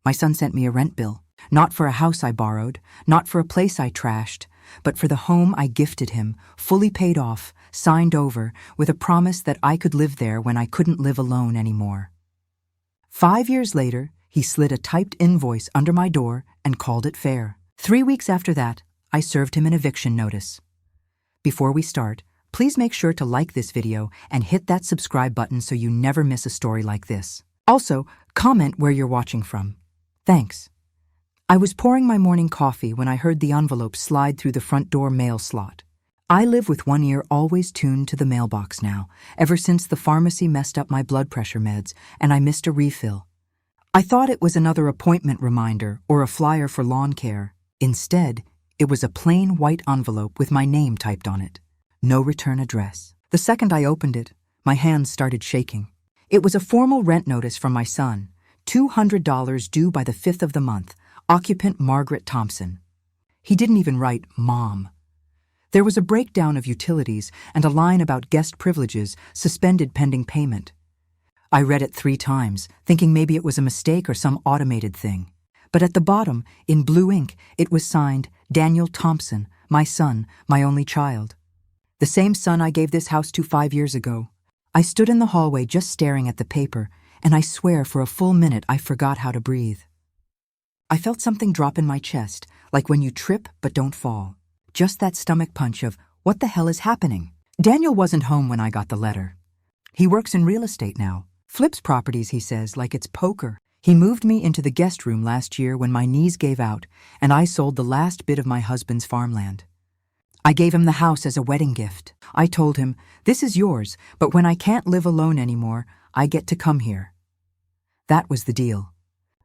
My son sent me a rent bill. Not for a house I borrowed, not for a place I trashed, but for the home I gifted him, fully paid off, signed over, with a promise that I could live there when I couldn't live alone anymore. 5 years later, he slid a typed invoice under my door and called it fair. 3 weeks after that, I served him an eviction notice. Before we start, please make sure to like this video and hit that subscribe button so you never miss a story like this. Also, comment where you're watching from. Thanks. I was pouring my morning coffee when I heard the envelope slide through the front door mail slot. I live with one ear always tuned to the mailbox now, ever since the pharmacy messed up my blood pressure meds and I missed a refill. I thought it was another appointment reminder or a flyer for lawn care. Instead, it was a plain white envelope with my name typed on it. No return address. The second I opened it, my hands started shaking. It was a formal rent notice from my son, $200 due by the 5th of the month, occupant Margaret Thompson. He didn't even write Mom. There was a breakdown of utilities and a line about guest privileges suspended pending payment. I read it 3 times, thinking maybe it was a mistake or some automated thing. But at the bottom, in blue ink, it was signed Daniel Thompson, my son, my only child. The same son I gave this house to 5 years ago. I stood in the hallway just staring at the paper, and I swear for a full minute I forgot how to breathe. I felt something drop in my chest, like when you trip but don't fall. Just that stomach punch of, what the hell is happening? Daniel wasn't home when I got the letter. He works in real estate now. Flips properties, he says, like it's poker. He moved me into the guest room last year when my knees gave out, and I sold the last bit of my husband's farmland. I gave him the house as a wedding gift. I told him, this is yours, but when I can't live alone anymore, I get to come here. That was the deal.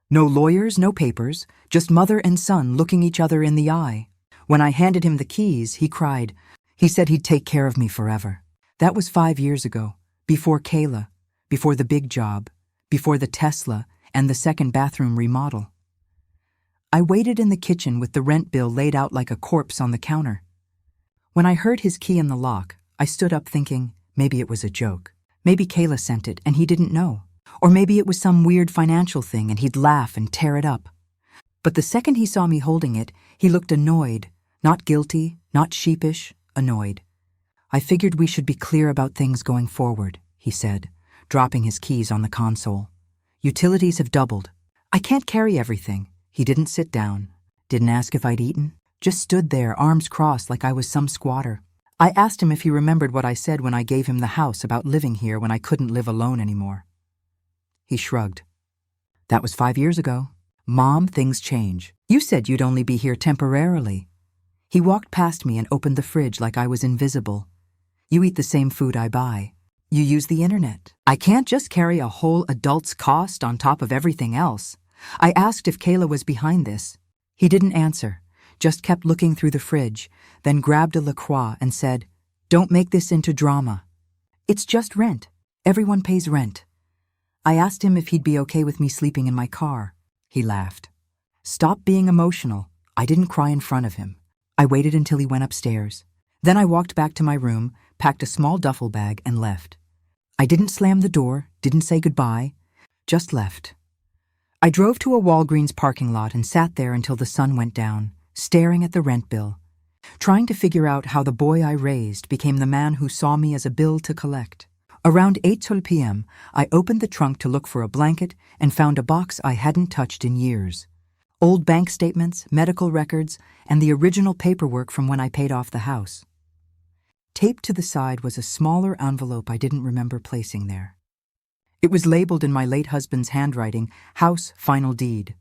No lawyers, no papers, just mother and son looking each other in the eye. When I handed him the keys, he cried. He said he'd take care of me forever. That was 5 years ago, before Kayla, before the big job, before the Tesla and the second bathroom remodel. I waited in the kitchen with the rent bill laid out like a corpse on the counter. When I heard his key in the lock, I stood up thinking maybe it was a joke. Maybe Kayla sent it and he didn't know. Or maybe it was some weird financial thing and he'd laugh and tear it up. But the second he saw me holding it, he looked annoyed, not guilty, not sheepish, annoyed. I figured we should be clear about things going forward, he said, dropping his keys on the console. Utilities have doubled. I can't carry everything. He didn't sit down, didn't ask if I'd eaten, just stood there, arms crossed like I was some squatter. I asked him if he remembered what I said when I gave him the house about living here when I couldn't live alone anymore. He shrugged. That was 5 years ago. Mom, things change. You said you'd only be here temporarily. He walked past me and opened the fridge like I was invisible. You eat the same food I buy. You use the internet. I can't just carry a whole adult's cost on top of everything else. I asked if Kayla was behind this. He didn't answer, just kept looking through the fridge, then grabbed a LaCroix and said, "Don't make this into drama. It's just rent. Everyone pays rent." I asked him if he'd be okay with me sleeping in my car. He laughed. Stop being emotional. I didn't cry in front of him. I waited until he went upstairs. Then I walked back to my room, packed a small duffel bag, and left. I didn't slam the door, didn't say goodbye, just left. I drove to a Walgreens parking lot and sat there until the sun went down, staring at the rent bill, trying to figure out how the boy I raised became the man who saw me as a bill to collect. Around 8 p.m., I opened the trunk to look for a blanket and found a box I hadn't touched in years. Old bank statements, medical records, and the original paperwork from when I paid off the house. Taped to the side was a smaller envelope I didn't remember placing there. It was labeled in my late husband's handwriting, House Final Deed.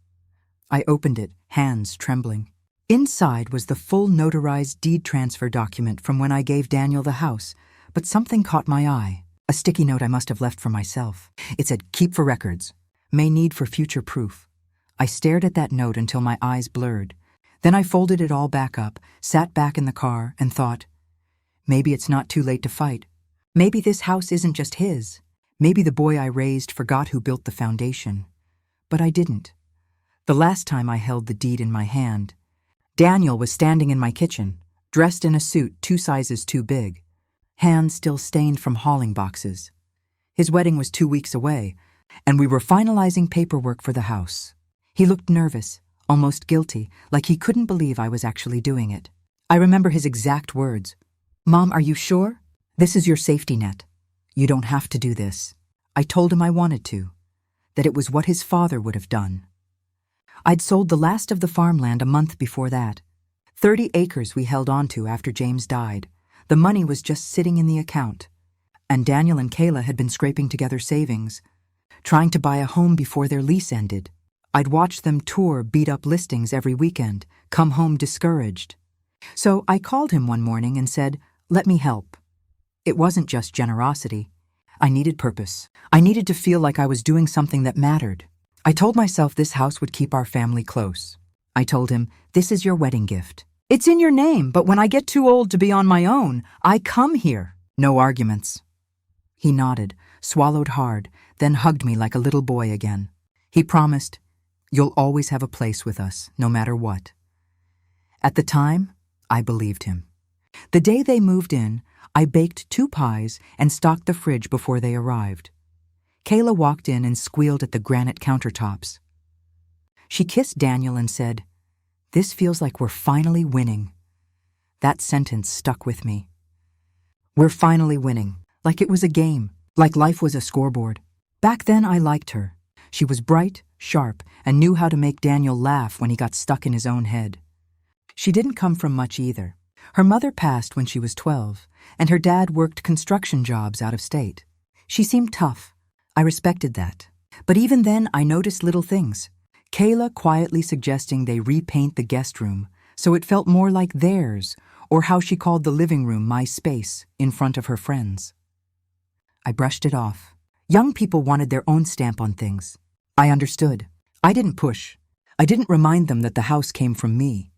I opened it, hands trembling. Inside was the full notarized deed transfer document from when I gave Daniel the house, but something caught my eye. A sticky note I must have left for myself. It said, "Keep for records. May need for future proof." I stared at that note until my eyes blurred. Then I folded it all back up, sat back in the car, and thought, maybe it's not too late to fight. Maybe this house isn't just his. Maybe the boy I raised forgot who built the foundation. But I didn't. The last time I held the deed in my hand, Daniel was standing in my kitchen, dressed in a suit 2 sizes too big, hands still stained from hauling boxes. His wedding was 2 weeks away, and we were finalizing paperwork for the house. He looked nervous, almost guilty, like he couldn't believe I was actually doing it. I remember his exact words. "Mom, are you sure? This is your safety net. You don't have to do this." I told him I wanted to, that it was what his father would have done. I'd sold the last of the farmland a month before that. 30 acres we held on to after James died. The money was just sitting in the account. And Daniel and Kayla had been scraping together savings, trying to buy a home before their lease ended. I'd watch them tour beat-up listings every weekend, come home discouraged. So I called him one morning and said, "Let me help." It wasn't just generosity. I needed purpose. I needed to feel like I was doing something that mattered. I told myself this house would keep our family close. I told him, "This is your wedding gift. It's in your name, but when I get too old to be on my own, I come here." No arguments. He nodded, swallowed hard, then hugged me like a little boy again. He promised, "You'll always have a place with us, no matter what." At the time, I believed him. The day they moved in, I baked 2 pies and stocked the fridge before they arrived. Kayla walked in and squealed at the granite countertops. She kissed Daniel and said, "This feels like we're finally winning." That sentence stuck with me. We're finally winning, like it was a game, like life was a scoreboard. Back then I liked her. She was bright, sharp, and knew how to make Daniel laugh when he got stuck in his own head. She didn't come from much either. Her mother passed when she was 12, and her dad worked construction jobs out of state. She seemed tough. I respected that. But even then, I noticed little things. Kayla quietly suggesting they repaint the guest room so it felt more like theirs, or how she called the living room my space in front of her friends. I brushed it off. Young people wanted their own stamp on things. I understood. I didn't push. I didn't remind them that the house came from me.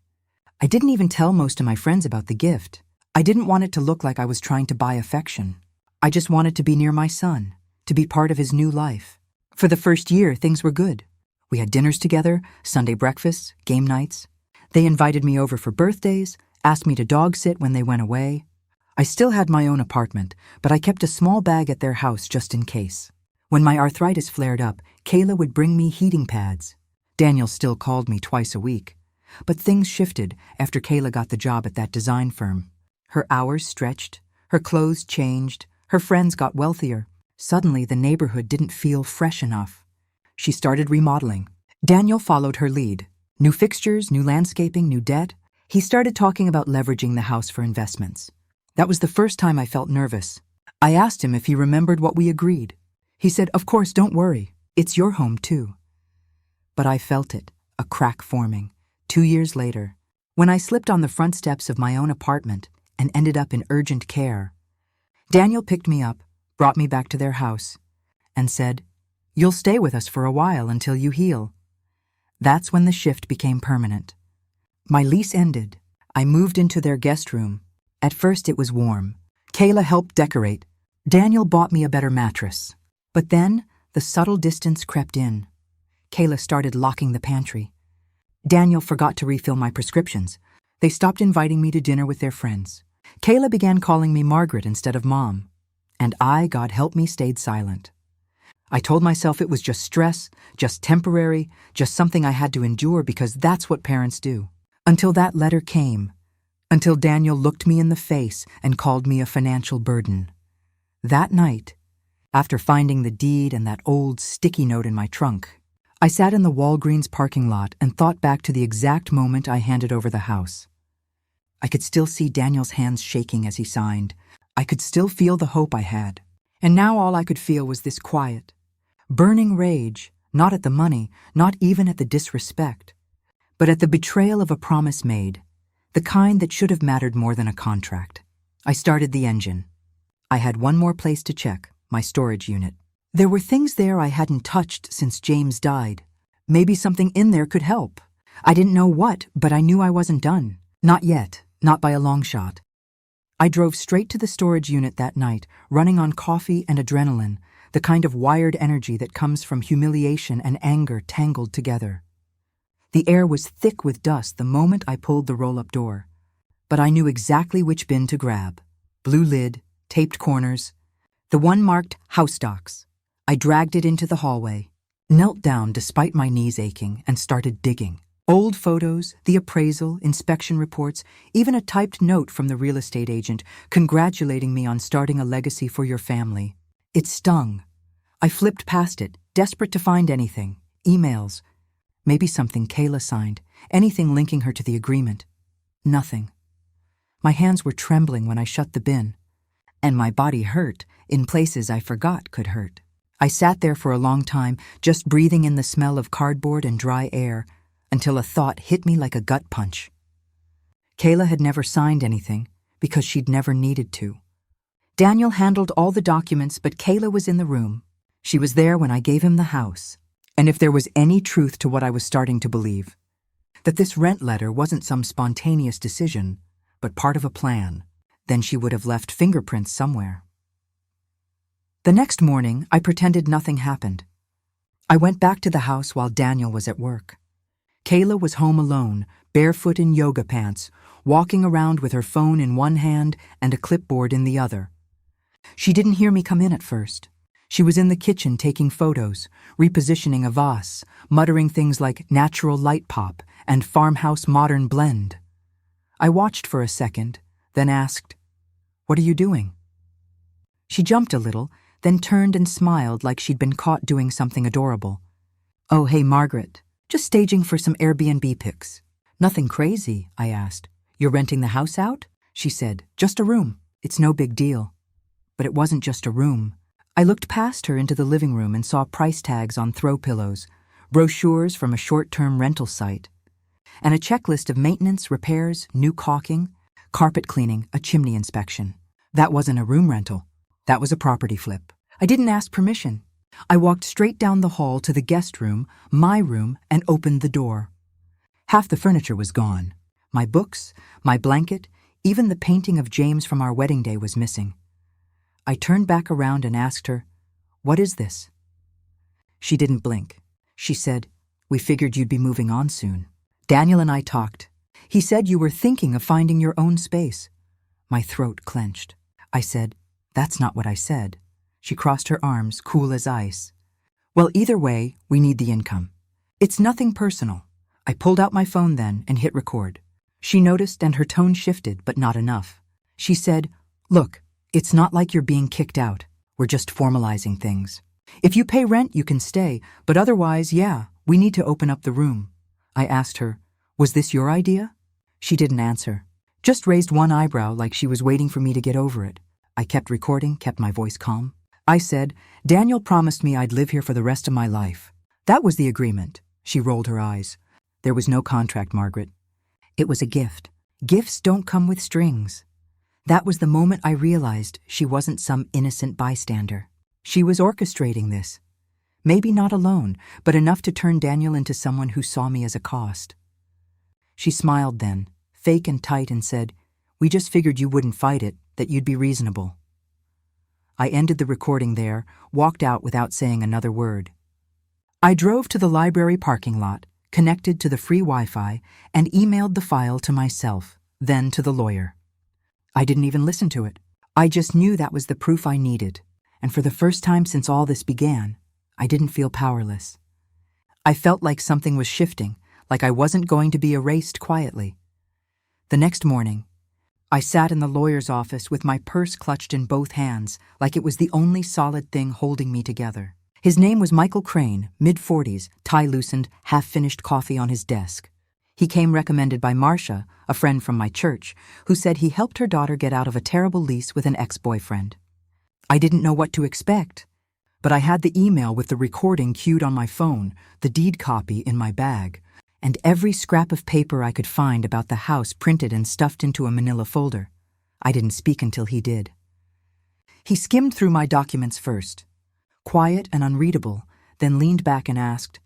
I didn't even tell most of my friends about the gift. I didn't want it to look like I was trying to buy affection. I just wanted to be near my son, to be part of his new life. For the first year, things were good. We had dinners together, Sunday breakfasts, game nights. They invited me over for birthdays, asked me to dog sit when they went away. I still had my own apartment, but I kept a small bag at their house just in case. When my arthritis flared up, Kayla would bring me heating pads. Daniel still called me twice a week. But things shifted after Kayla got the job at that design firm. Her hours stretched, her clothes changed, her friends got wealthier. Suddenly, the neighborhood didn't feel fresh enough. She started remodeling. Daniel followed her lead. New fixtures, new landscaping, new debt. He started talking about leveraging the house for investments. That was the first time I felt nervous. I asked him if he remembered what we agreed. He said, "Of course, don't worry. It's your home, too." But I felt it, a crack forming. 2 years later, when I slipped on the front steps of my own apartment and ended up in urgent care, Daniel picked me up, brought me back to their house, and said, "You'll stay with us for a while until you heal." That's when the shift became permanent. My lease ended. I moved into their guest room. At first it was warm. Kayla helped decorate. Daniel bought me a better mattress. But then the subtle distance crept in. Kayla started locking the pantry. Daniel forgot to refill my prescriptions. They stopped inviting me to dinner with their friends. Kayla began calling me Margaret instead of Mom. And I, God help me, stayed silent. I told myself it was just stress, just temporary, just something I had to endure because that's what parents do. Until that letter came. Until Daniel looked me in the face and called me a financial burden. That night, after finding the deed and that old sticky note in my trunk, I sat in the Walgreens parking lot and thought back to the exact moment I handed over the house. I could still see Daniel's hands shaking as he signed. I could still feel the hope I had. And now all I could feel was this quiet, burning rage, not at the money, not even at the disrespect, but at the betrayal of a promise made, the kind that should have mattered more than a contract. I started the engine. I had one more place to check, my storage unit. There were things there I hadn't touched since James died. Maybe something in there could help. I didn't know what, but I knew I wasn't done. Not yet, not by a long shot. I drove straight to the storage unit that night, running on coffee and adrenaline, the kind of wired energy that comes from humiliation and anger tangled together. The air was thick with dust the moment I pulled the roll-up door. But I knew exactly which bin to grab. Blue lid, taped corners, the one marked House Docs. I dragged it into the hallway. knelt down despite my knees aching, and started digging. Old photos, the appraisal, inspection reports, even a typed note from the real estate agent congratulating me on starting a legacy for your family. It stung. I flipped past it, desperate to find anything. Emails. Maybe something Kayla signed. Anything linking her to the agreement. Nothing. My hands were trembling when I shut the bin. And my body hurt in places I forgot could hurt. I sat there for a long time, just breathing in the smell of cardboard and dry air, until a thought hit me like a gut punch. Kayla had never signed anything because she'd never needed to. Daniel handled all the documents, but Kayla was in the room. She was there when I gave him the house. And if there was any truth to what I was starting to believe, that this rent letter wasn't some spontaneous decision, but part of a plan, then she would have left fingerprints somewhere. The next morning, I pretended nothing happened. I went back to the house while Daniel was at work. Kayla was home alone, barefoot in yoga pants, walking around with her phone in one hand and a clipboard in the other. She didn't hear me come in at first. She was in the kitchen taking photos, repositioning a vase, muttering things like natural light pop and farmhouse modern blend. I watched for a second, then asked, "What are you doing?" She jumped a little, then turned and smiled like she'd been caught doing something adorable. "Oh, hey, Margaret. Just staging for some Airbnb pics." "Nothing crazy?" I asked. "You're renting the house out?" She said, "Just a room. It's no big deal." But it wasn't just a room. I looked past her into the living room and saw price tags on throw pillows, brochures from a short-term rental site, and a checklist of maintenance, repairs, new caulking, carpet cleaning, a chimney inspection. That wasn't a room rental. That was a property flip. I didn't ask permission. I walked straight down the hall to the guest room, my room, and opened the door. Half the furniture was gone. My books, my blanket, even the painting of James from our wedding day was missing. I turned back around and asked her, "What is this?" She didn't blink. She said, "We figured you'd be moving on soon. Daniel and I talked. He said you were thinking of finding your own space." My throat clenched. I said, "That's not what I said." She crossed her arms, cool as ice. "Well, either way, we need the income. It's nothing personal." I pulled out my phone then and hit record. She noticed and her tone shifted, but not enough. She said, "Look, it's not like you're being kicked out. We're just formalizing things. If you pay rent, you can stay, but otherwise, yeah, we need to open up the room." I asked her, "Was this your idea?" She didn't answer, just raised one eyebrow like she was waiting for me to get over it. I kept recording, kept my voice calm. I said, "Daniel promised me I'd live here for the rest of my life. That was the agreement." She rolled her eyes. "There was no contract, Margaret. It was a gift. Gifts don't come with strings." That was the moment I realized she wasn't some innocent bystander. She was orchestrating this. Maybe not alone, but enough to turn Daniel into someone who saw me as a cost. She smiled then, fake and tight, and said, "We just figured you wouldn't fight it, that you'd be reasonable." I ended the recording there, walked out without saying another word. I drove to the library parking lot, connected to the free Wi-Fi, and emailed the file to myself, then to the lawyer. I didn't even listen to it. I just knew that was the proof I needed, and for the first time since all this began, I didn't feel powerless. I felt like something was shifting, like I wasn't going to be erased quietly. The next morning, I sat in the lawyer's office with my purse clutched in both hands, like it was the only solid thing holding me together. His name was Michael Crane, mid-40s, tie loosened, half-finished coffee on his desk. He came recommended by Marcia, a friend from my church, who said he helped her daughter get out of a terrible lease with an ex-boyfriend. I didn't know what to expect, but I had the email with the recording queued on my phone, the deed copy in my bag, and every scrap of paper I could find about the house printed and stuffed into a manila folder. I didn't speak until he did. He skimmed through my documents first, quiet and unreadable, then leaned back and asked,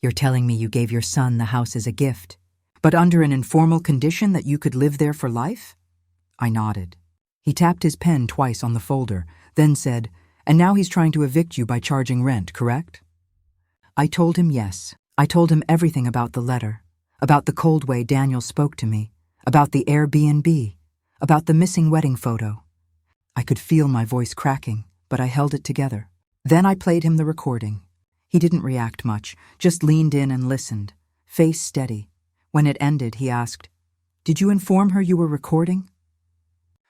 "You're telling me you gave your son the house as a gift, but under an informal condition that you could live there for life?" I nodded. He tapped his pen twice on the folder, then said, "And now he's trying to evict you by charging rent, correct?" I told him yes. I told him everything about the letter, about the cold way Daniel spoke to me, about the Airbnb, about the missing wedding photo. I could feel my voice cracking, but I held it together. Then I played him the recording. He didn't react much, just leaned in and listened, face steady. When it ended, he asked, "Did you inform her you were recording?"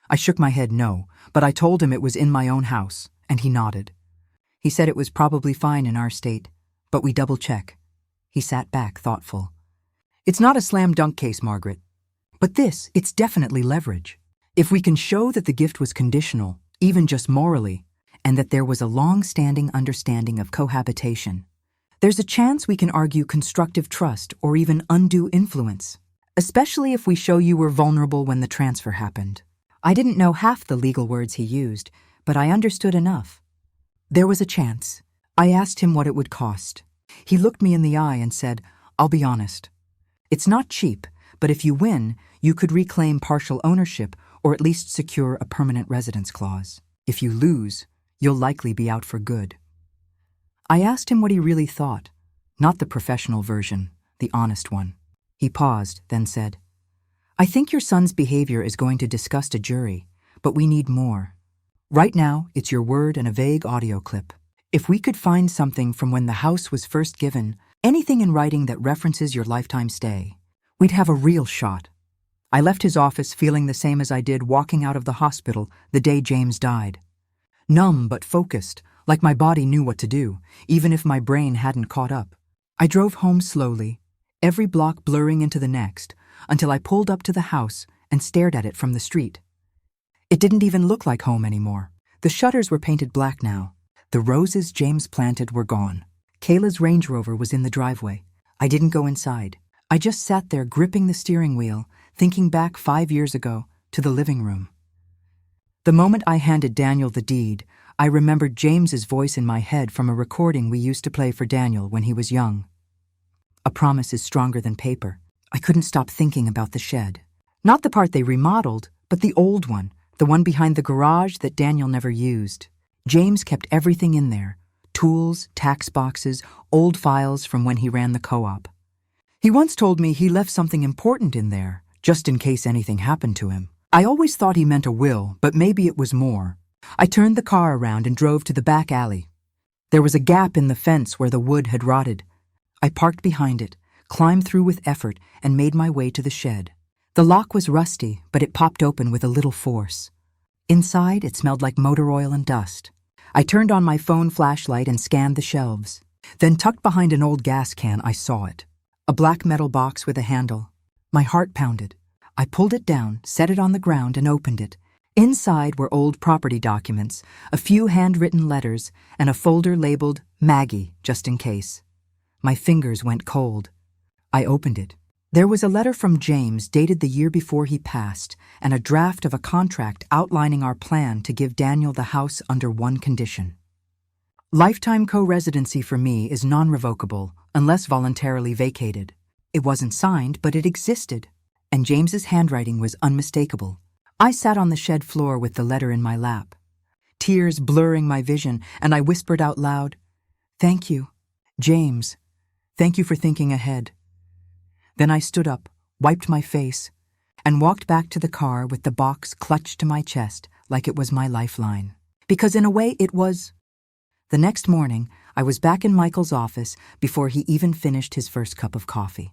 I shook my head no, but I told him it was in my own house, and he nodded. He said it was probably fine in our state, but we double-check. He sat back, thoughtful. "It's not a slam-dunk case, Margaret. But it's definitely leverage. If we can show that the gift was conditional, even just morally, and that there was a long-standing understanding of cohabitation, there's a chance we can argue constructive trust or even undue influence, especially if we show you were vulnerable when the transfer happened." I didn't know half the legal words he used, but I understood enough. There was a chance. I asked him what it would cost. He looked me in the eye and said, "I'll be honest. It's not cheap, but if you win, you could reclaim partial ownership or at least secure a permanent residence clause. If you lose, you'll likely be out for good." I asked him what he really thought, not the professional version, the honest one. He paused, then said, "I think your son's behavior is going to disgust a jury, but we need more. Right now, it's your word and a vague audio clip. If we could find something from when the house was first given, anything in writing that references your lifetime stay, we'd have a real shot." I left his office feeling the same as I did walking out of the hospital the day James died. Numb but focused, like my body knew what to do, even if my brain hadn't caught up. I drove home slowly, every block blurring into the next, until I pulled up to the house and stared at it from the street. It didn't even look like home anymore. The shutters were painted black now. The roses James planted were gone. Kayla's Range Rover was in the driveway. I didn't go inside. I just sat there gripping the steering wheel, thinking back 5 years ago to the living room. The moment I handed Daniel the deed, I remembered James's voice in my head from a recording we used to play for Daniel when he was young. "A promise is stronger than paper." I couldn't stop thinking about the shed. Not the part they remodeled, but the old one, the one behind the garage that Daniel never used. James kept everything in there: tools, tax boxes, old files from when he ran the co-op. He once told me he left something important in there, just in case anything happened to him. I always thought he meant a will, but maybe it was more. I turned the car around and drove to the back alley. There was a gap in the fence where the wood had rotted. I parked behind it, climbed through with effort, and made my way to the shed. The lock was rusty, but it popped open with a little force. Inside, it smelled like motor oil and dust. I turned on my phone flashlight and scanned the shelves. Then, tucked behind an old gas can, I saw it. A black metal box with a handle. My heart pounded. I pulled it down, set it on the ground, and opened it. Inside were old property documents, a few handwritten letters, and a folder labeled Maggie, just in case. My fingers went cold. I opened it. There was a letter from James dated the year before he passed, and a draft of a contract outlining our plan to give Daniel the house under one condition. Lifetime co-residency for me is non-revocable unless voluntarily vacated. It wasn't signed, but it existed, and James's handwriting was unmistakable. I sat on the shed floor with the letter in my lap, tears blurring my vision, and I whispered out loud, "Thank you, James. Thank you for thinking ahead." Then I stood up, wiped my face, and walked back to the car with the box clutched to my chest like it was my lifeline. Because in a way it was. The next morning, I was back in Michael's office before he even finished his first cup of coffee.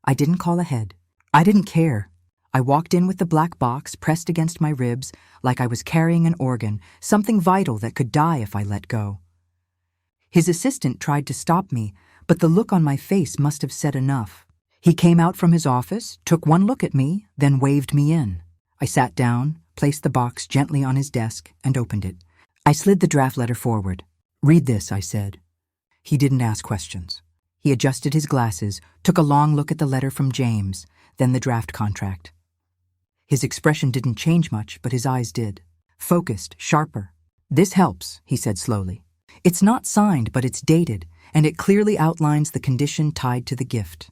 I didn't call ahead. I didn't care. I walked in with the black box pressed against my ribs like I was carrying an organ, something vital that could die if I let go. His assistant tried to stop me, but the look on my face must have said enough. He came out from his office, took one look at me, then waved me in. I sat down, placed the box gently on his desk, and opened it. I slid the draft letter forward. "Read this," I said. He didn't ask questions. He adjusted his glasses, took a long look at the letter from James, then the draft contract. His expression didn't change much, but his eyes did. Focused, sharper. "This helps," he said slowly. "It's not signed, but it's dated, and it clearly outlines the condition tied to the gift.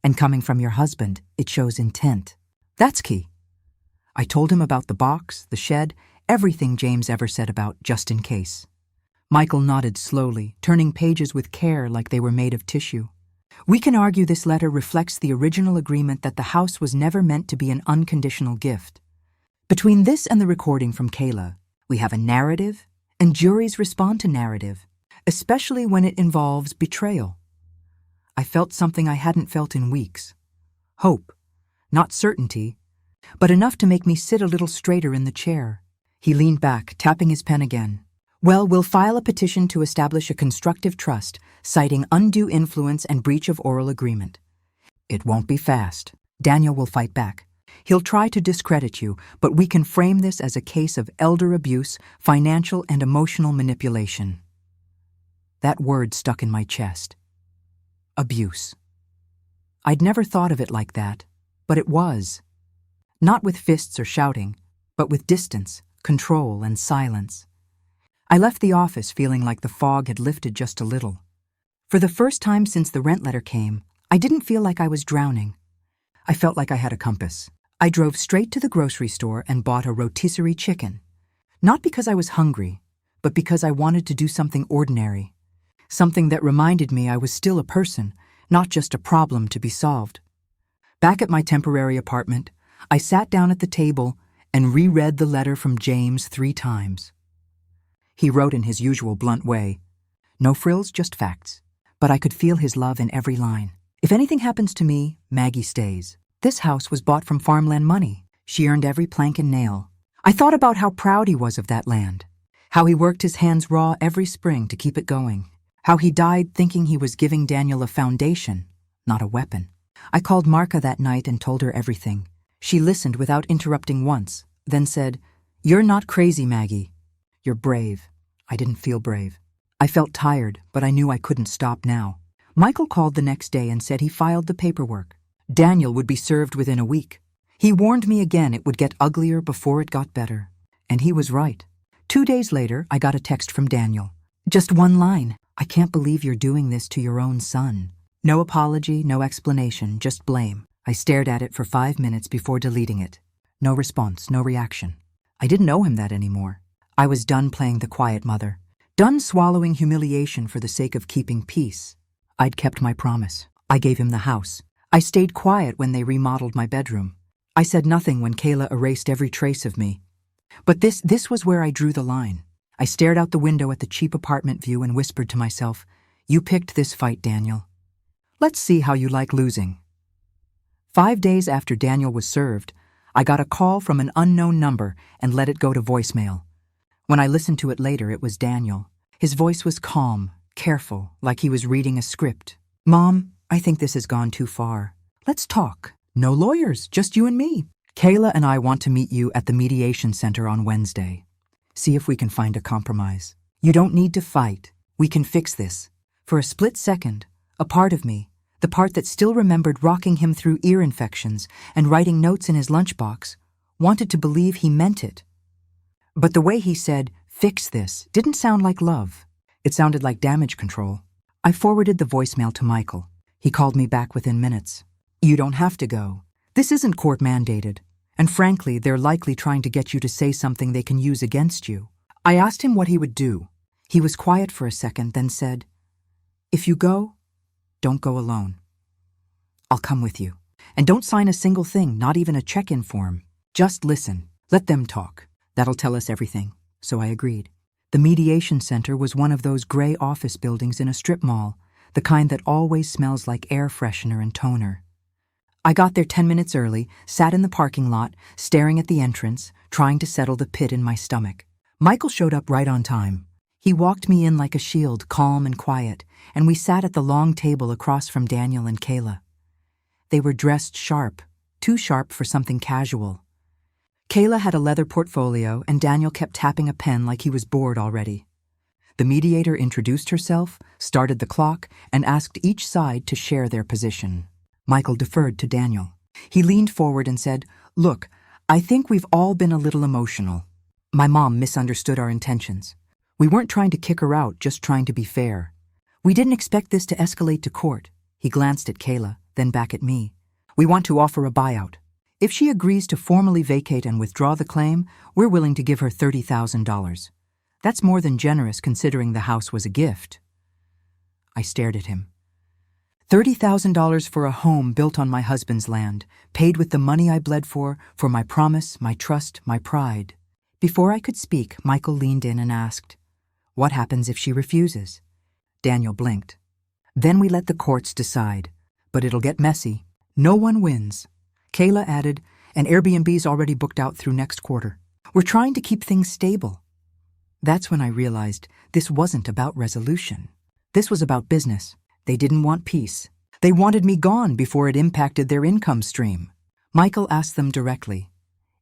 And coming from your husband, it shows intent. That's key." I told him about the box, the shed, everything James ever said about just in case. Michael nodded slowly, turning pages with care like they were made of tissue. "We can argue this letter reflects the original agreement that the house was never meant to be an unconditional gift. Between this and the recording from Kayla, we have a narrative, and juries respond to narrative. especially when it involves betrayal. I felt something I hadn't felt in weeks. Hope, not certainty, but enough to make me sit a little straighter in the chair. He leaned back, tapping his pen again. Well, we'll file a petition to establish a constructive trust, citing undue influence and breach of oral agreement. It won't be fast. Daniel will fight back. He'll try to discredit you, but we can frame this as a case of elder abuse, financial and emotional manipulation. That word stuck in my chest. Abuse. I'd never thought of it like that, but it was. Not with fists or shouting, but with distance, control, and silence. I left the office feeling like the fog had lifted just a little. For the first time since the rent letter came, I didn't feel like I was drowning. I felt like I had a compass. I drove straight to the grocery store and bought a rotisserie chicken. Not because I was hungry, but because I wanted to do something ordinary. Something that reminded me I was still a person, not just a problem to be solved. Back at my temporary apartment, I sat down at the table and reread the letter from James 3 times. He wrote in his usual blunt way. No frills, just facts. But I could feel his love in every line. If anything happens to me, Maggie stays. This house was bought from farmland money. She earned every plank and nail. I thought about how proud he was of that land. How he worked his hands raw every spring to keep it going. How he died thinking he was giving Daniel a foundation, not a weapon. I called Marka that night and told her everything. She listened without interrupting once, then said, "You're not crazy, Maggie. You're brave." I didn't feel brave. I felt tired, but I knew I couldn't stop now. Michael called the next day and said he filed the paperwork. Daniel would be served within a week. He warned me again it would get uglier before it got better. And he was right. 2 days later, I got a text from Daniel. Just one line. "I can't believe you're doing this to your own son." No apology, no explanation, just blame. I stared at it for 5 minutes before deleting it. No response, no reaction. I didn't owe him that anymore. I was done playing the quiet mother. Done swallowing humiliation for the sake of keeping peace. I'd kept my promise. I gave him the house. I stayed quiet when they remodeled my bedroom. I said nothing when Kayla erased every trace of me. But this was where I drew the line. I stared out the window at the cheap apartment view and whispered to myself, "You picked this fight, Daniel. Let's see how you like losing." 5 days after Daniel was served, I got a call from an unknown number and let it go to voicemail. When I listened to it later, it was Daniel. His voice was calm, careful, like he was reading a script. "Mom, I think this has gone too far. Let's talk. No lawyers, just you and me. Kayla and I want to meet you at the mediation center on Wednesday. See if we can find a compromise. You don't need to fight. We can fix this." For a split second, a part of me, the part that still remembered rocking him through ear infections and writing notes in his lunchbox, wanted to believe he meant it. But the way he said, "Fix this," didn't sound like love. It sounded like damage control. I forwarded the voicemail to Michael. He called me back within minutes. "You don't have to go. This isn't court mandated. And frankly, they're likely trying to get you to say something they can use against you." I asked him what he would do. He was quiet for a second, then said, "If you go, don't go alone. I'll come with you. And don't sign a single thing, not even a check-in form. Just listen. Let them talk. That'll tell us everything." So I agreed. The mediation center was one of those gray office buildings in a strip mall, the kind that always smells like air freshener and toner. I got there 10 minutes early, sat in the parking lot, staring at the entrance, trying to settle the pit in my stomach. Michael showed up right on time. He walked me in like a shield, calm and quiet, and we sat at the long table across from Daniel and Kayla. They were dressed sharp, too sharp for something casual. Kayla had a leather portfolio, and Daniel kept tapping a pen like he was bored already. The mediator introduced herself, started the clock, and asked each side to share their position. Michael deferred to Daniel. He leaned forward and said, "Look, I think we've all been a little emotional. My mom misunderstood our intentions. We weren't trying to kick her out, just trying to be fair. We didn't expect this to escalate to court." He glanced at Kayla, then back at me. "We want to offer a buyout. If she agrees to formally vacate and withdraw the claim, we're willing to give her $30,000. That's more than generous considering the house was a gift." I stared at him. $30,000 for a home built on my husband's land, paid with the money I bled for my promise, my trust, my pride. Before I could speak, Michael leaned in and asked, "What happens if she refuses? Daniel blinked. Then we let the courts decide. But it'll get messy. No one wins. Kayla added, and Airbnb's already booked out through next quarter. We're trying to keep things stable. That's when I realized this wasn't about resolution. This was about business. They didn't want peace. They wanted me gone before it impacted their income stream. Michael asked them directly,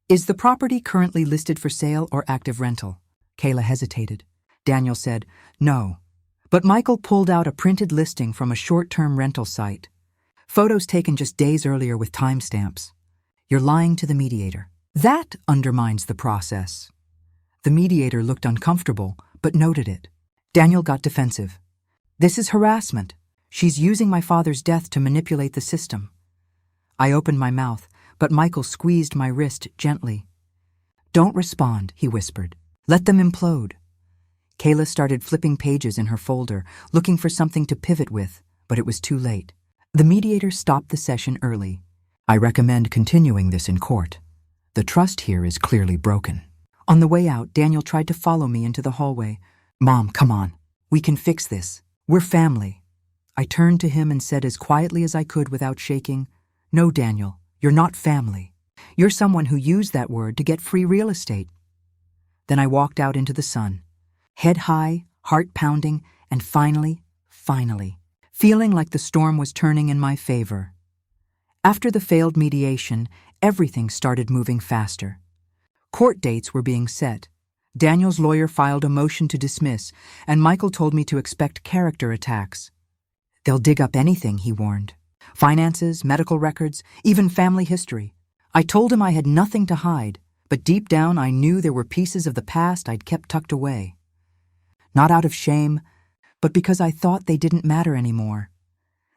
"Is the property currently listed for sale or active rental?" Kayla hesitated. Daniel said, "No." But Michael pulled out a printed listing from a short-term rental site. Photos taken just days earlier with timestamps. "You're lying to the mediator. That undermines the process." The mediator looked uncomfortable, but noted it. Daniel got defensive. "This is harassment. She's using my father's death to manipulate the system." I opened my mouth, but Michael squeezed my wrist gently. "Don't respond," he whispered. "Let them implode." Kayla started flipping pages in her folder, looking for something to pivot with, but it was too late. The mediator stopped the session early. "I recommend continuing this in court. The trust here is clearly broken." On the way out, Daniel tried to follow me into the hallway. "Mom, come on. We can fix this. We're family." I turned to him and said as quietly as I could without shaking, "No, Daniel, you're not family. You're someone who used that word to get free real estate." Then I walked out into the sun, head high, heart pounding, and finally, feeling like the storm was turning in my favor. After the failed mediation, everything started moving faster. Court dates were being set. Daniel's lawyer filed a motion to dismiss, and Michael told me to expect character attacks. "They'll dig up anything," he warned. "Finances, medical records, even family history." I told him I had nothing to hide, but deep down I knew there were pieces of the past I'd kept tucked away. Not out of shame, but because I thought they didn't matter anymore.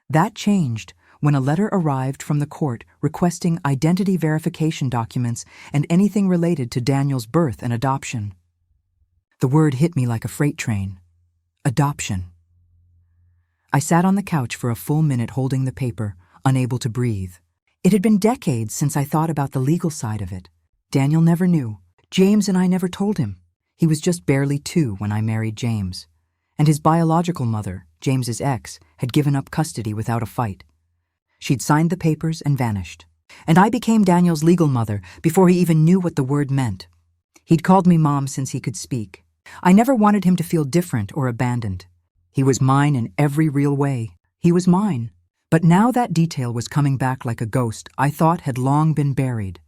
That changed when a letter arrived from the court requesting identity verification documents and anything related to Daniel's birth and adoption. The word hit me like a freight train. Adoption. I sat on the couch for a full minute holding the paper, unable to breathe. It had been decades since I thought about the legal side of it. Daniel never knew. James and I never told him. He was just barely 2 when I married James. And his biological mother, James's ex, had given up custody without a fight. She'd signed the papers and vanished. And I became Daniel's legal mother before he even knew what the word meant. He'd called me Mom since he could speak. I never wanted him to feel different or abandoned. He was mine in every real way. He was mine. But now that detail was coming back like a ghost I thought had long been buried.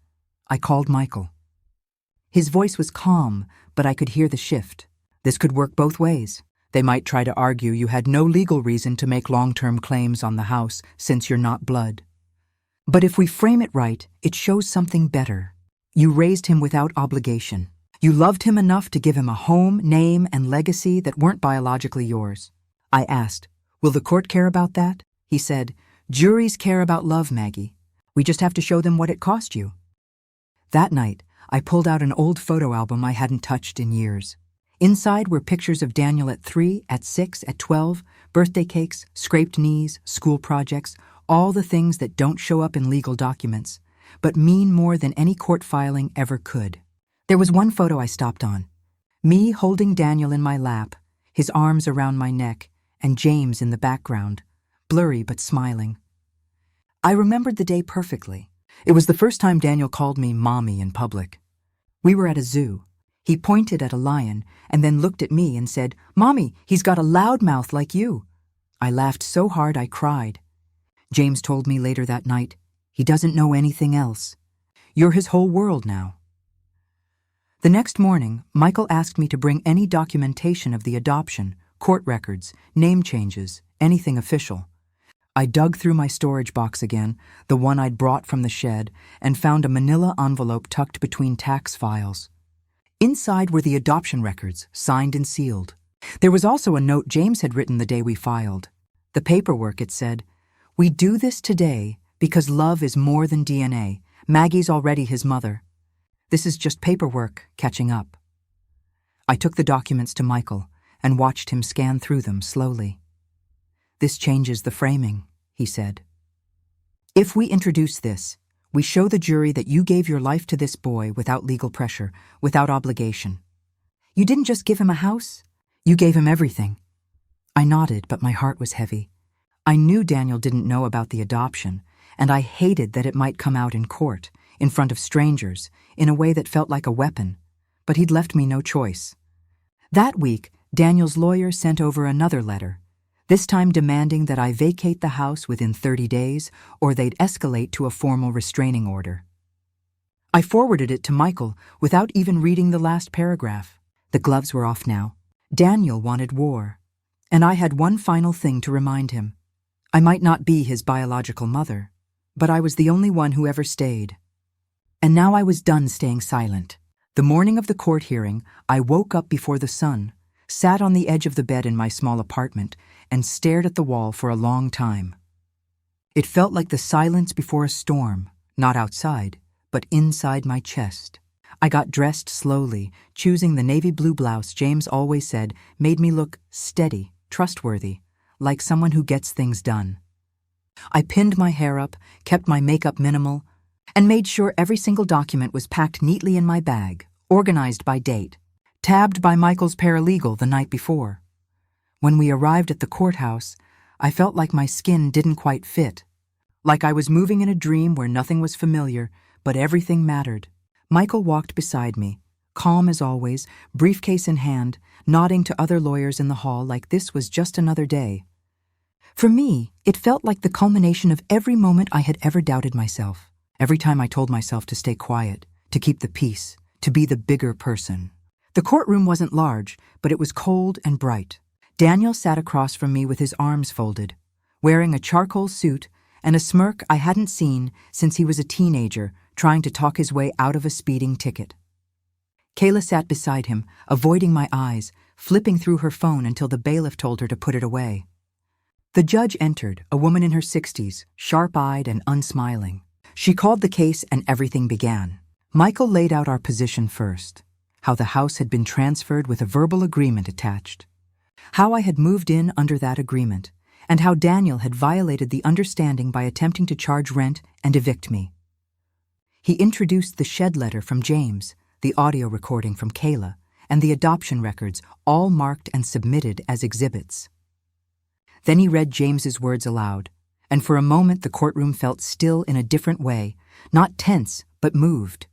I called Michael. His voice was calm, but I could hear the shift. This could work both ways. They might try to argue you had no legal reason to make long-term claims on the house since you're not blood. But if we frame it right, it shows something better. You raised him without obligation. You loved him enough to give him a home, name, and legacy that weren't biologically yours. I asked, "Will the court care about that?" He said, "Juries care about love, Maggie. We just have to show them what it cost you." That night, I pulled out an old photo album I hadn't touched in years. Inside were pictures of Daniel at 3, at 6, at 12, birthday cakes, scraped knees, school projects, all the things that don't show up in legal documents, but mean more than any court filing ever could. There was one photo I stopped on. Me holding Daniel in my lap, his arms around my neck, and James in the background, blurry but smiling. I remembered the day perfectly. It was the first time Daniel called me Mommy in public. We were at a zoo. He pointed at a lion and then looked at me and said, "Mommy, he's got a loud mouth like you." I laughed so hard I cried. James told me later that night, "He doesn't know anything else. You're his whole world now." The next morning, Michael asked me to bring any documentation of the adoption, court records, name changes, anything official. I dug through my storage box again, the one I'd brought from the shed, and found a manila envelope tucked between tax files. Inside were the adoption records, signed and sealed. There was also a note James had written the day we filed. The paperwork, it said, "We do this today because love is more than DNA. Maggie's already his mother. This is just paperwork catching up." I took the documents to Michael and watched him scan through them slowly. "This changes the framing," he said. "If we introduce this, we show the jury that you gave your life to this boy without legal pressure, without obligation. You didn't just give him a house, you gave him everything." I nodded, but my heart was heavy. I knew Daniel didn't know about the adoption, and I hated that it might come out in court, in front of strangers, in a way that felt like a weapon. But he'd left me no choice. That week, Daniel's lawyer sent over another letter, this time demanding that I vacate the house within 30 days or they'd escalate to a formal restraining order. I forwarded it to Michael without even reading the last paragraph. The gloves were off now. Daniel wanted war, and I had one final thing to remind him. I might not be his biological mother, but I was the only one who ever stayed. And now I was done staying silent. The morning of the court hearing, I woke up before the sun, sat on the edge of the bed in my small apartment, and stared at the wall for a long time. It felt like the silence before a storm, not outside, but inside my chest. I got dressed slowly, choosing the navy blue blouse James always said made me look steady, trustworthy, like someone who gets things done. I pinned my hair up, kept my makeup minimal, and made sure every single document was packed neatly in my bag, organized by date, tabbed by Michael's paralegal the night before. When we arrived at the courthouse, I felt like my skin didn't quite fit, like I was moving in a dream where nothing was familiar, but everything mattered. Michael walked beside me, calm as always, briefcase in hand, nodding to other lawyers in the hall like this was just another day. For me, it felt like the culmination of every moment I had ever doubted myself. Every time I told myself to stay quiet, to keep the peace, to be the bigger person. The courtroom wasn't large, but it was cold and bright. Daniel sat across from me with his arms folded, wearing a charcoal suit and a smirk I hadn't seen since he was a teenager trying to talk his way out of a speeding ticket. Kayla sat beside him, avoiding my eyes, flipping through her phone until the bailiff told her to put it away. The judge entered, a woman in her 60s, sharp-eyed and unsmiling. She called the case and everything began. Michael laid out our position first, how the house had been transferred with a verbal agreement attached, how I had moved in under that agreement, and how Daniel had violated the understanding by attempting to charge rent and evict me. He introduced the shed letter from James, the audio recording from Kayla, and the adoption records, all marked and submitted as exhibits. Then he read James's words aloud, and for a moment the courtroom felt still in a different way, not tense, but moved.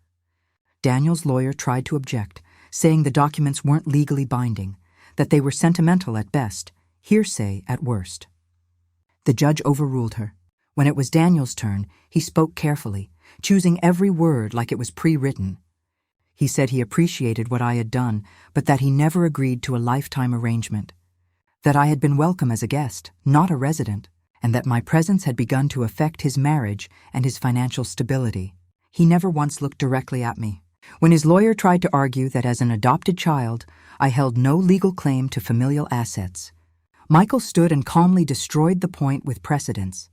Daniel's lawyer tried to object, saying the documents weren't legally binding, that they were sentimental at best, hearsay at worst. The judge overruled her. When it was Daniel's turn, he spoke carefully, choosing every word like it was pre-written. He said he appreciated what I had done, but that he never agreed to a lifetime arrangement. That I had been welcome as a guest, not a resident, and that my presence had begun to affect his marriage and his financial stability. He never once looked directly at me. When his lawyer tried to argue that as an adopted child, I held no legal claim to familial assets, Michael stood and calmly destroyed the point with precedents,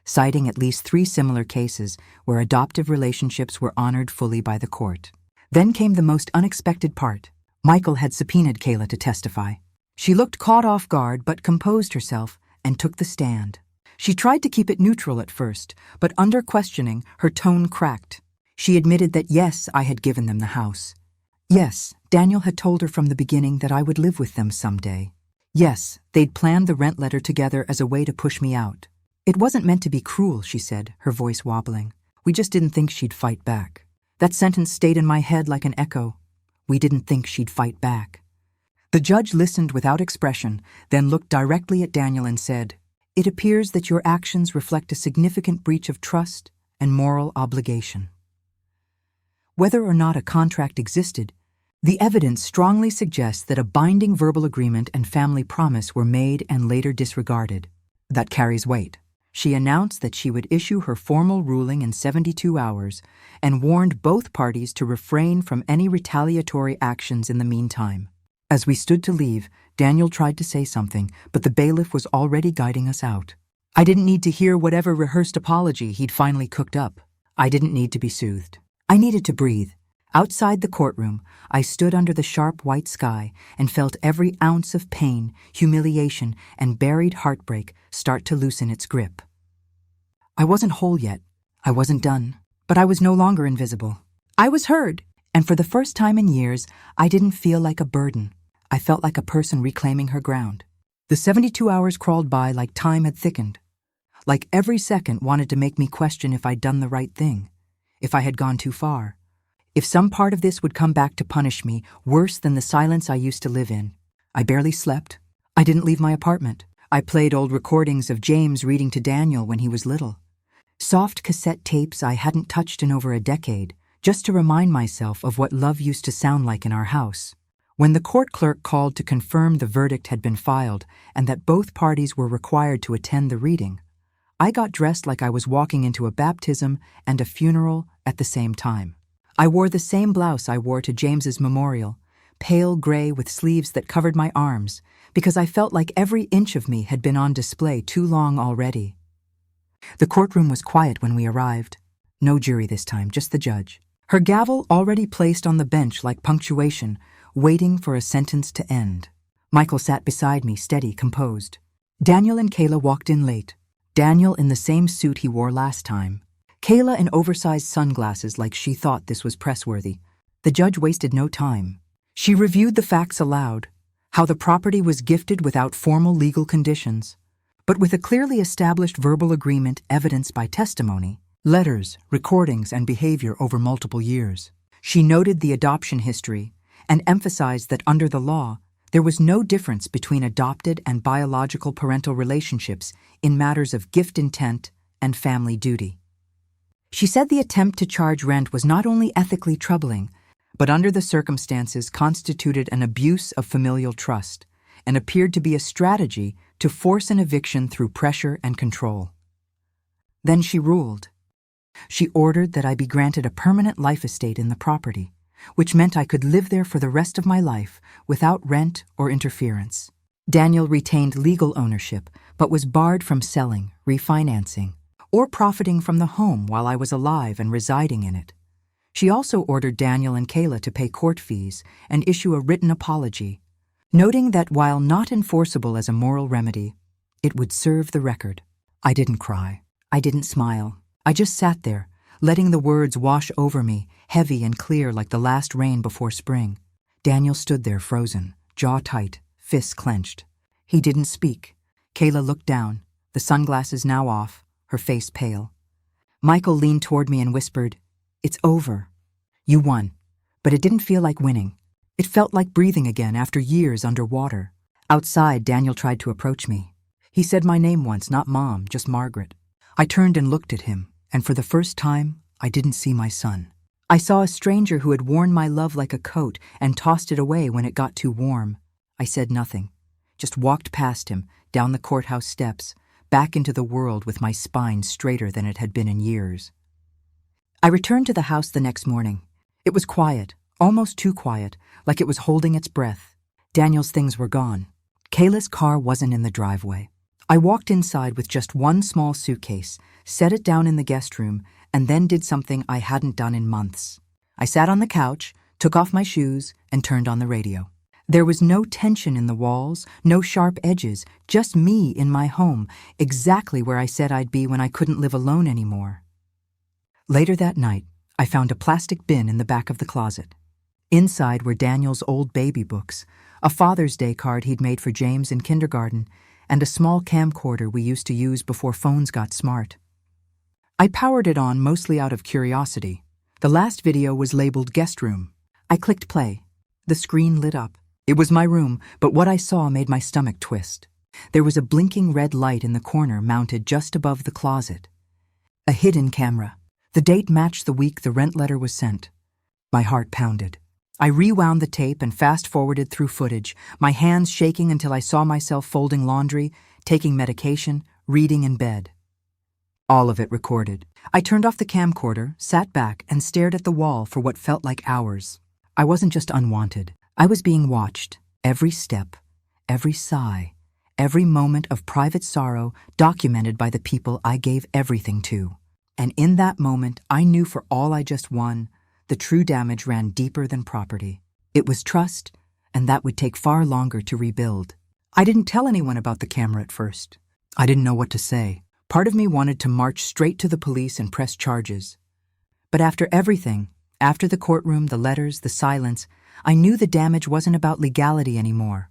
citing at least 3 similar cases where adoptive relationships were honored fully by the court. Then came the most unexpected part. Michael had subpoenaed Kayla to testify. She looked caught off guard but composed herself and took the stand. She tried to keep it neutral at first, but under questioning, her tone cracked. She admitted that yes, I had given them the house. Yes, Daniel had told her from the beginning that I would live with them someday. Yes, they'd planned the rent letter together as a way to push me out. It wasn't meant to be cruel, she said, her voice wobbling. We just didn't think she'd fight back. That sentence stayed in my head like an echo. We didn't think she'd fight back. The judge listened without expression, then looked directly at Daniel and said, "It appears that your actions reflect a significant breach of trust and moral obligation." Whether or not a contract existed, the evidence strongly suggests that a binding verbal agreement and family promise were made and later disregarded. That carries weight. She announced that she would issue her formal ruling in 72 hours and warned both parties to refrain from any retaliatory actions in the meantime. As we stood to leave, Daniel tried to say something, but the bailiff was already guiding us out. I didn't need to hear whatever rehearsed apology he'd finally cooked up. I didn't need to be soothed. I needed to breathe. Outside the courtroom, I stood under the sharp white sky and felt every ounce of pain, humiliation, and buried heartbreak start to loosen its grip. I wasn't whole yet. I wasn't done. But I was no longer invisible. I was heard, and for the first time in years, I didn't feel like a burden. I felt like a person reclaiming her ground. The The 72 hours crawled by like time had thickened. Like every second wanted to make me question if I'd done the right thing, if I had gone too far, if some part of this would come back to punish me worse than the silence I used to live in. I barely slept. I didn't leave my apartment. I played old recordings of James reading to Daniel when he was little. Soft cassette tapes I hadn't touched in over a decade, just to remind myself of what love used to sound like in our house. When the court clerk called to confirm the verdict had been filed and that both parties were required to attend the reading, I got dressed like I was walking into a baptism and a funeral at the same time. I wore the same blouse I wore to James's memorial, pale gray with sleeves that covered my arms, because I felt like every inch of me had been on display too long already. The courtroom was quiet when we arrived. No jury this time, just the judge. Her gavel already placed on the bench like punctuation, waiting for a sentence to end. Michael sat beside me, steady, composed. Daniel and Kayla walked in late. Daniel in the same suit he wore last time. Kayla in oversized sunglasses like she thought this was press-worthy. The judge wasted no time. She reviewed the facts aloud, how the property was gifted without formal legal conditions, but with a clearly established verbal agreement evidenced by testimony, letters, recordings, and behavior over multiple years. She noted the adoption history and emphasized that under the law, there was no difference between adopted and biological parental relationships in matters of gift intent and family duty. She said the attempt to charge rent was not only ethically troubling, but under the circumstances constituted an abuse of familial trust and appeared to be a strategy to force an eviction through pressure and control. Then she ruled. She ordered that I be granted a permanent life estate in the property, which meant I could live there for the rest of my life without rent or interference. Daniel retained legal ownership, but was barred from selling, refinancing, or profiting from the home while I was alive and residing in it. She also ordered Daniel and Kayla to pay court fees and issue a written apology, noting that while not enforceable as a moral remedy, it would serve the record. I didn't cry. I didn't smile. I just sat there, letting the words wash over me, heavy and clear like the last rain before spring. Daniel stood there frozen, jaw tight, fists clenched. He didn't speak. Kayla looked down, the sunglasses now off, her face pale. Michael leaned toward me and whispered, "It's over. You won." But it didn't feel like winning. It felt like breathing again after years underwater. Outside, Daniel tried to approach me. He said my name once, not Mom, just Margaret. I turned and looked at him, and for the first time, I didn't see my son. I saw a stranger who had worn my love like a coat and tossed it away when it got too warm. I said nothing, just walked past him, down the courthouse steps, back into the world with my spine straighter than it had been in years. I returned to the house the next morning. It was quiet, almost too quiet, like it was holding its breath. Daniel's things were gone. Kayla's car wasn't in the driveway. I walked inside with just one small suitcase, set it down in the guest room, and then did something I hadn't done in months. I sat on the couch, took off my shoes, and turned on the radio. There was no tension in the walls, no sharp edges, just me in my home, exactly where I said I'd be when I couldn't live alone anymore. Later that night, I found a plastic bin in the back of the closet. Inside were Daniel's old baby books, a Father's Day card he'd made for James in kindergarten, and a small camcorder we used to use before phones got smart. I powered it on mostly out of curiosity. The last video was labeled Guest Room. I clicked play. The screen lit up. It was my room, but what I saw made my stomach twist. There was a blinking red light in the corner mounted just above the closet. A hidden camera. The date matched the week the rent letter was sent. My heart pounded. I rewound the tape and fast-forwarded through footage, my hands shaking until I saw myself folding laundry, taking medication, reading in bed. All of it recorded. I turned off the camcorder, sat back, and stared at the wall for what felt like hours. I wasn't just unwanted. I was being watched. Every step, every sigh, every moment of private sorrow documented by the people I gave everything to. And in that moment, I knew for all I just won, the true damage ran deeper than property. It was trust, and that would take far longer to rebuild. I didn't tell anyone about the camera at first. I didn't know what to say. Part of me wanted to march straight to the police and press charges. But after everything, after the courtroom, the letters, the silence, I knew the damage wasn't about legality anymore.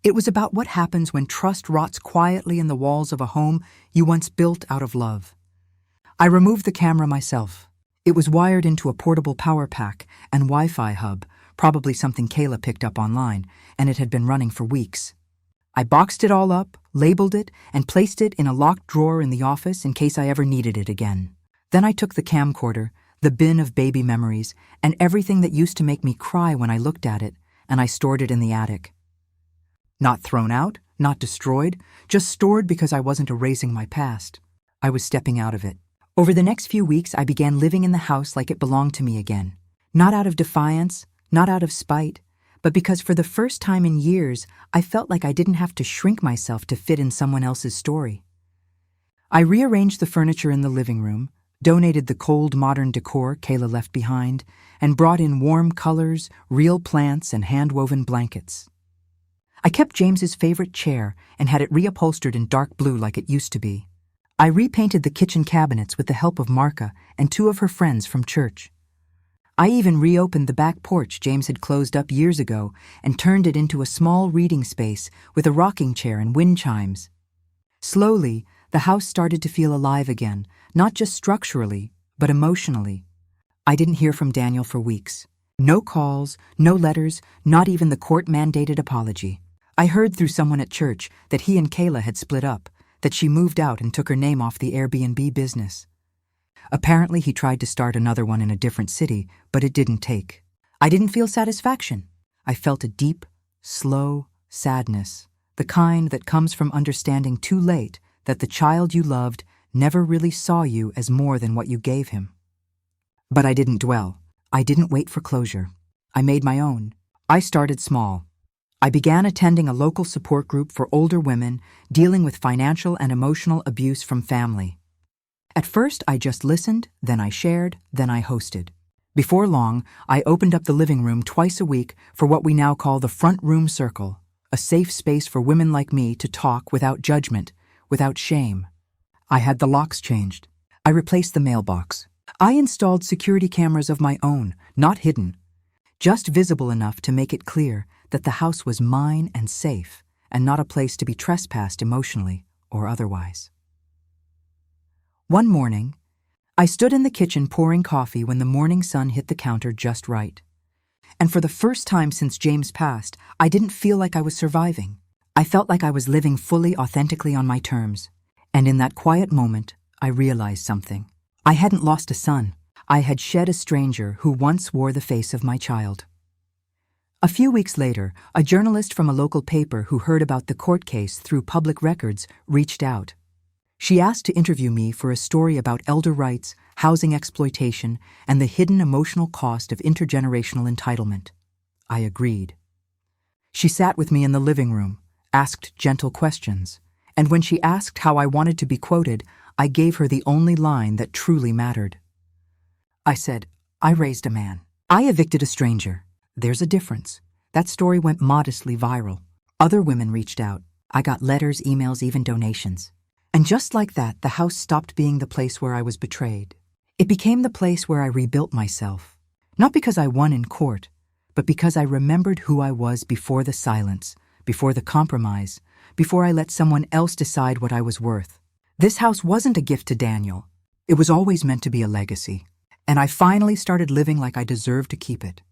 It was about what happens when trust rots quietly in the walls of a home you once built out of love. I removed the camera myself. It was wired into a portable power pack and Wi-Fi hub, probably something Kayla picked up online, and it had been running for weeks. I boxed it all up, labeled it, and placed it in a locked drawer in the office in case I ever needed it again. Then I took the camcorder, the bin of baby memories, and everything that used to make me cry when I looked at it, and I stored it in the attic. Not thrown out, not destroyed, just stored because I wasn't erasing my past. I was stepping out of it. Over the next few weeks, I began living in the house like it belonged to me again. Not out of defiance, not out of spite, but because for the first time in years, I felt like I didn't have to shrink myself to fit in someone else's story. I rearranged the furniture in the living room, donated the cold modern decor Kayla left behind, and brought in warm colors, real plants, and hand-woven blankets. I kept James's favorite chair and had it reupholstered in dark blue like it used to be. I repainted the kitchen cabinets with the help of Marka and 2 of her friends from church. I even reopened the back porch James had closed up years ago and turned it into a small reading space with a rocking chair and wind chimes. Slowly, the house started to feel alive again, not just structurally, but emotionally. I didn't hear from Daniel for weeks. No calls, no letters, not even the court-mandated apology. I heard through someone at church that he and Kayla had split up, that she moved out and took her name off the Airbnb business. Apparently, he tried to start another one in a different city, but it didn't take. I didn't feel satisfaction. I felt a deep, slow sadness, the kind that comes from understanding too late that the child you loved never really saw you as more than what you gave him. But I didn't dwell. I didn't wait for closure. I made my own. I started small. I began attending a local support group for older women dealing with financial and emotional abuse from family. At first, I just listened, then I shared, then I hosted. Before long, I opened up the living room twice a week for what we now call the front room circle, a safe space for women like me to talk without judgment, without shame. I had the locks changed. I replaced the mailbox. I installed security cameras of my own, not hidden, just visible enough to make it clear that the house was mine and safe, and not a place to be trespassed emotionally or otherwise. One morning, I stood in the kitchen pouring coffee when the morning sun hit the counter just right. And for the first time since James passed, I didn't feel like I was surviving. I felt like I was living fully, authentically on my terms. And in that quiet moment, I realized something. I hadn't lost a son. I had shed a stranger who once wore the face of my child. A few weeks later, a journalist from a local paper who heard about the court case through public records reached out. She asked to interview me for a story about elder rights, housing exploitation, and the hidden emotional cost of intergenerational entitlement. I agreed. She sat with me in the living room, asked gentle questions, and when she asked how I wanted to be quoted, I gave her the only line that truly mattered. I said, I raised a man. I evicted a stranger. There's a difference. That story went modestly viral. Other women reached out. I got letters, emails, even donations. And just like that, the house stopped being the place where I was betrayed. It became the place where I rebuilt myself. Not because I won in court, but because I remembered who I was before the silence, before the compromise, before I let someone else decide what I was worth. This house wasn't a gift to Daniel. It was always meant to be a legacy. And I finally started living like I deserved to keep it.